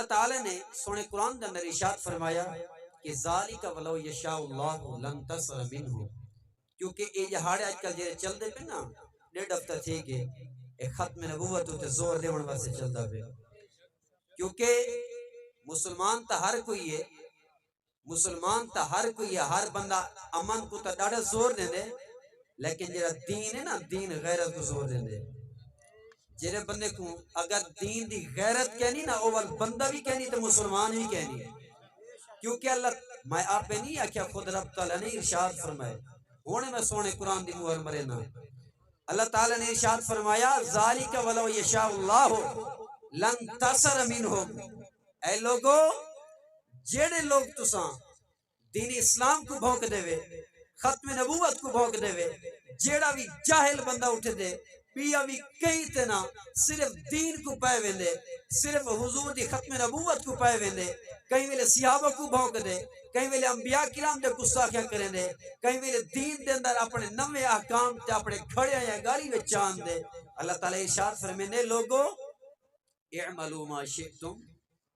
تعالی نے سونے قرآن دے اندر ارشاد فرمایا کہ ذالک ولو یشاء اللہ لن تصر منہ، کیونکہ یہ جہاڑے آج کل جے چل دے پہ نا 1.5 ہفتہ تھی کہ ایک ختم نبوت تے زور دیون واسطے چلدا پہ، کیونکہ مسلمان تا ہر کوئی ہے، مسلمان تا ہر کوئی ہے، ہر بندہ امن کو تا ڈاڑا زور دے دے، لیکن جڑا دین ہے نا دین غیرت کو زور دے دے. جڑے بندے کو اگر دین دی غیرت کہنی نا اول بندہ بھی کہنی تو مسلمان بھی کہنی، کیونکہ اللہ میں آپ پہ نہیں آکھیا، خود رب تعالیٰ نے ارشاد فرمائے. ہونے میں سونے قرآن دی مہر مرے نا اللہ تعالیٰ نے ارشاد فرمایا ذالک ولو یشاء اللہ لن تصر منہم. اے لوگو جیڑے لوگ تساں دین اسلام کو بھونک دے وے، ختم نبوت کو بھونک دے وے، جیڑا بھی جاہل بندہ اٹھ دے پیا بھی کئی تنا صرف دین کو پائے ویندے، صرف حضور دی ختم نبوت کو پائے ویندے، کہیں ویلے صحابہ کو بھونک دے، کہیں ویلے انبیاء کرام دے گستاخیاں کریں دے، کہیں ویلے دین دے اندر اپنے نوے احکام تے اپنے کھڑے یا گالی میں چاند دے. اللہ تعالیٰ ارشاد فرمینے لوگو اعملوا ما شئتم،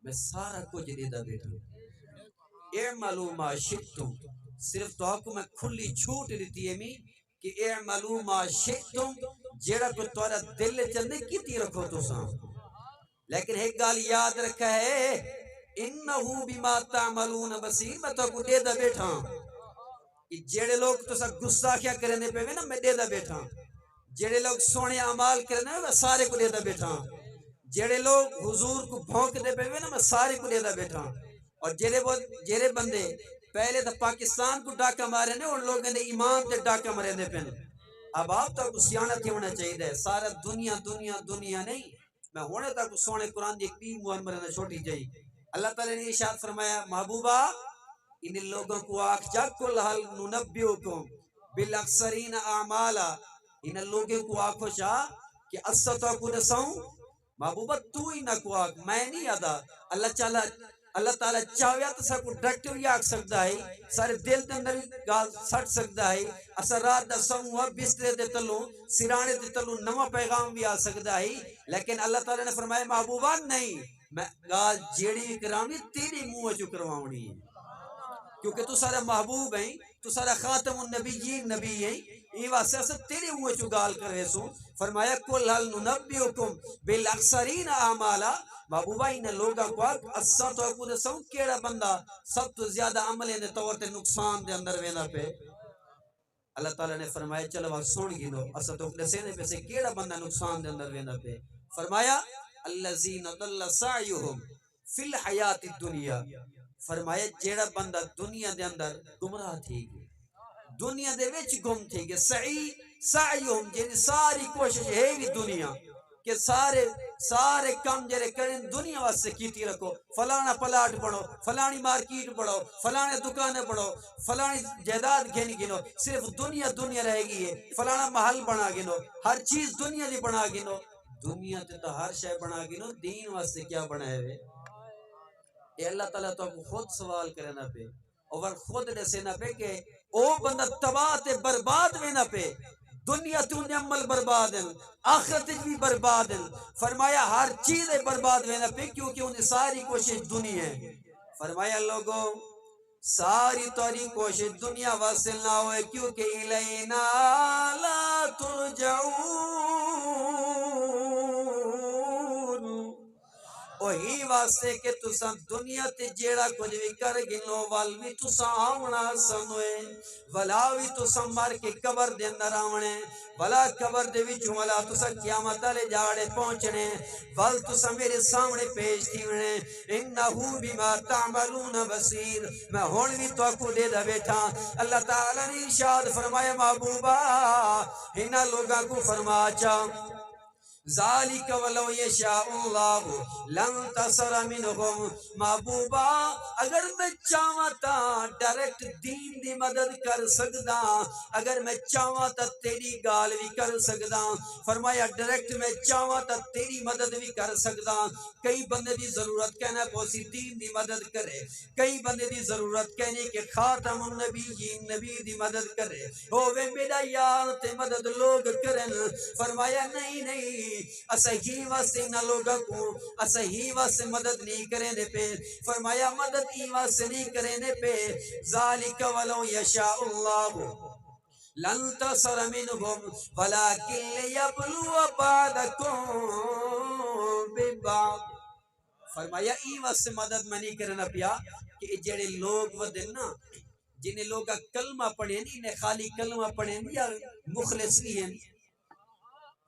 میں سارا کچھ دیدہ بیٹھا ہوں. اعملوا ما شئتم، صرف تو آپ کو میں کھلی چھوٹ دیتی ہے می کہ اعملوا ما شئتم، جیڑا کو تورا دل چندے کیتی رکھو تو ساں. لیکن ایک گال یاد رکھا ہے انہو بما تعملون بصیر، میں تو کو دیدہ بیٹھا ہوں کہ جیڑے لوگ تو سا گستاخیاں کرنے پہ نا میں دیدہ بیٹھا ہوں، جیڑے لوگ سونے عمال کرنے میں سارے کو دیدہ بیٹھا ہوں، جیڑے لوگ حضور کو بھونک دے پہ نا میں سارے کو دیدہ بیٹھا ہوں. اور جیڑے بندے پہلے تو پاکستان کو ڈاکہ مارے نے ان لوگوں نے ایمان تے ڈاکہ مرے نے پہنے. اب آپ تک سیانت ہی ہونا چاہیے، سارا دنیا دنیا دنیا نہیں، میں ہونے تک سونے قرآن دی ایک بھی موہن مرنا چھوٹی جائی. اللہ تعالیٰ نے ارشاد فرمایا محبوبہ ان لوگوں کو آکھ جا کل حل ننبئکم بالاخسرین اعمالا، ان لوگوں کو آکھو چاہ کہ اسطا کو دساؤں محبوبہ تو ہی نہ کو آکھ، میں نہیں ادا. اللہ تعالیٰ چاہویا تو سا کو ڈائریکٹر بھی آکھ سکتا ہے، سارے دل دے اندر گال سٹ سکتا ہے، اثر رات دا سموہ بسترے دے تلوں سرانے دے تلوں نواں پیغام بھی آ سکتا ہے. لیکن اللہ تعالیٰ نے فرمایا محبوبہ نہیں، میں گال جیڑی کرانی تیری منہ جو کرواؤنی ہے، کیونکہ تو سارا محبوب ہیں، تو سارا خاتم النبیین نبی ہیں، یہ واسطہ سے تیری منہ جو گال کرے سو. فرمایا کل حل ننبئکم بالاخسرین اعمالا، محبوبہ انہیں لوگاں کو اساں تو کو دساؤں کیڑا بندہ سب تو زیادہ عملے نے طور تے نقصان دے اندر وینا پہ. اللہ تعالیٰ نے فرمایا چلو وہ سن گنو اساں تو دسینے پہ سے کیڑا بندہ نقصان دے اندر وینا پہ. فرمایا الذین ضل سعیہم فی الحیات الدنیا، فرمایا جیڑا بندہ دنیا دے اندر گمراہ تھی گئے، دنیا دے وچ گم تھی گئے، سعیہم جیڑی ساری کوشش ہے بھی دنیا کہ سارے کام جڑے کریں دنیا واسطے کیتی رکھو، فلانا پلاٹ بڑھو، فلانی مارکیٹ بڑھو، فلانے دکانیں بڑھو، فلانی جائیداد گھن گنو، صرف دنیا دنیا رہ گئی ہے، فلانا محل بنا گنو، ہر چیز دنیا دی بنا گنو. دنیا تے تو ہر شے بنا گنو، دین واسطے کیا بنائے ہوئے؟ اے اللہ تعالیٰ تو خود سوال کرنا پہ اور خود دسینا پہ کہ او بندہ تباہ تے برباد وینا پہ، دنیا تو نے عمل برباد ہیں، آخرت بھی برباد ہیں. فرمایا ہر چیز برباد وینا پہ کیونکہ انہیں ساری کوشش دنیا ہے. فرمایا لوگوں ساری توری کوشش دنیا واصل نہ ہوئے کیونکہ الینا لا ترجعون، وہی واسطے کہ تساں دنیا تے جیڑا کچھ بھی کر گنو وال بھی تساں آونا سنوے، ولا بھی تساں مر کے قبر دے اندر آونے، ولا قبر دے وچوں ولا تساں قیامت والے جاڑے پہنچنے، ول تساں میرے سامنے پیش تھیونے. انہو بما تعملون بصیر، میں ہن بھی تو کو دے دا بیٹھا. اللہ تعالیٰ نے ارشاد فرمایا محبوبہ انہاں لوگاں کو فرما چا ذالک ولو یشاء اللہ لن تصر منہم. محبوبہ اگر میں چاہواں تا ڈائریکٹ دین دی مدد کر سکدا، اگر میں چاہواں تا تیری گال بھی کر سکدا. فرمایا ڈائریکٹ میں چاہواں تا تیری مدد بھی کر سکدا. کئی بندے دی ضرورت کہنا پوسی دین دی مدد کرے، کئی بندے دی ضرورت کہنے کہ خاتم النبیین نبی دی مدد کرے، ہووے میرا یار تے مدد لوگ کرن. فرمایا نہیں نہیں اسا ہی واسطے نہ لوگا کو اسا ہی واسطے مدد نہیں کریں دے پہ فرمایا مدد ہی واسطے نہیں کریں دے پہ ذالک ولو یشاء اللہ لن تصر منهم ولكن ليبلو بعضكم ببعض فرمایا ای واسطے مدد میں نہیں کرنا پیا کہ جڑے لوگ ودن نا جنہیں لوگ کلمہ پڑھیں انہیں خالی کلمہ پڑھیں یا مخلص نہیں ہیں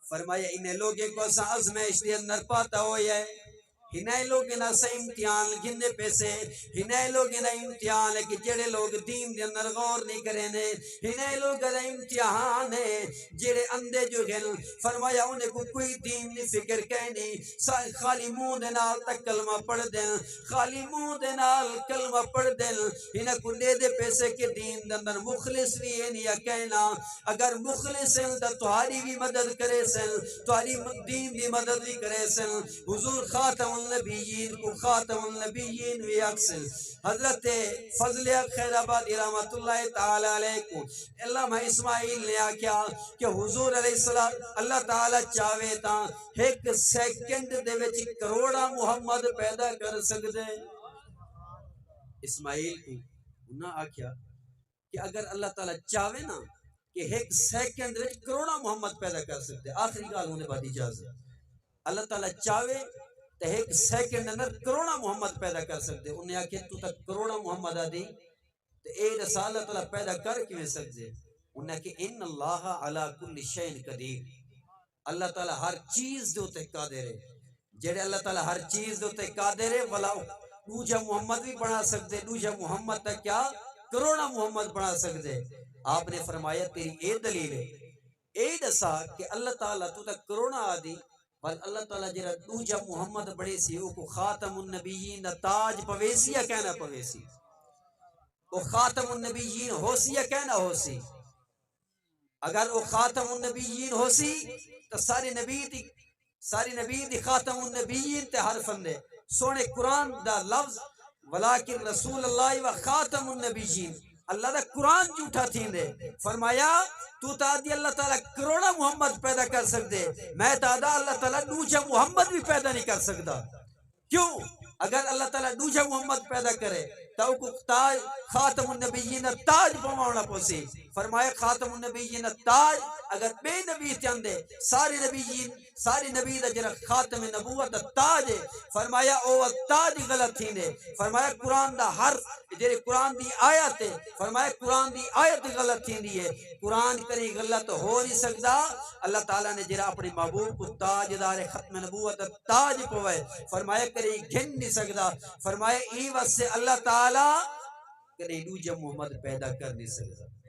فرمایا انہیں لوگیں کو اسا ازمائش دے اندر پاتا ہویا ہے ہنائے لوگ نہ سا امتحان گھنے پیسے ہنائے لوگ نہ امتحان ہے کہ جڑے لوگ دین دے اندر غور نہیں کریں نے ہنائے لوگ نہ امتحان ہے جڑے اندے جو گھن فرمایا انہیں کو کوئی دین نہیں فکر کہنی خالی منہ دے نال تک کلمہ پڑھ دیں خالی منہ دے نال کلمہ پڑھ دیں انہیں کو لے دے پیسے کے دین دے اندر مخلص نہیں ہے یا کہنا اگر مخلص ہیں تو تمہاری بھی مدد کرے سن تمہاری دین دی مدد بھی کرے سن حضور خاتم النبیین کو خاتم النبیین وی اکسل حضرت فضل خیر آبادی رحمت اللہ تعالی علیہ کو علامہ اسماعیل نے آکیا کہ حضور علیہ السلام اللہ تعالی چاہوے تا ایک سیکنڈ دے وچ کروڑا محمد پیدا کر سکدے اسماعیل کو انہاں آکیا کہ اگر اللہ تعالی چاہوے نا کہ ایک سیکنڈ وچ کروڑا محمد پیدا کر سکتے آخری گال ہونے بعد اجازت اللہ تعالی چاہوے تو ایک سیکنڈ اندر کروڑا محمد پیدا کر سکتے انہیں آکھے تو تک کروڑا محمد آدھی تو اے رسالہ اللہ تعالیٰ پیدا کر کیویں سکتے انہیں آکھے ان اللہ علی کل شین قدیر اللہ تعالیٰ ہر چیز دوتے قادر ہے جڑے اللہ تعالیٰ ہر چیز دوتے قادر ہے ولا دوجہ محمد بھی بنا سکتے دوجہ محمد تک کیا کروڑا محمد بنا سکتے آپ نے فرمایا تیری اے دلیل ہے اے دسا کہ اللہ تعالیٰ تو تک کروڑا آدھی بل اللہ تعالیٰ جرا دوجہ محمد بڑے سی وہ خاتم النبیین تاج پویسی یا کہنا پویسی وہ خاتم النبیین ہو سی یا کہنا ہو سی اگر وہ خاتم النبیین ہو سی تو ساری نبی دی خاتم النبیین تے حرفن دے سونے قرآن دا لفظ ولیکن رسول اللہ و خاتم النبیین اللہ دا قرآن جھوٹا تھی دے فرمایا تو تا دی اللہ تعالیٰ کروڑا محمد پیدا کر سکتے میں تا دا اللہ تعالیٰ دوجہ محمد بھی پیدا نہیں کر سکتا کیوں اگر اللہ تعالیٰ دوجہ محمد پیدا کرے تو کو تاج خاتم النبیین تاج پوانا پوسی فرمایا خاتم النبیین تاج اگر بے نبی چاندے ساری نبی دا جرا خاتم نبوت تاج ہے فرمایا او تاج غلط تھی نے فرمایا قرآن دا ہر جرے قرآن دی آیت ہے فرمایا قرآن دی آیت غلط تھی دی ہے قرآن کری غلط ہو نہیں سکتا اللہ تعالیٰ نے جرا اپنی محبوب کو تاج دار ختم نبوت تاج پوائے فرمایا کری گھن نہیں سکتا فرمایا ای واسے اللہ تعالیٰ کہ دوجہ محمد پیدا کر نہیں سکتا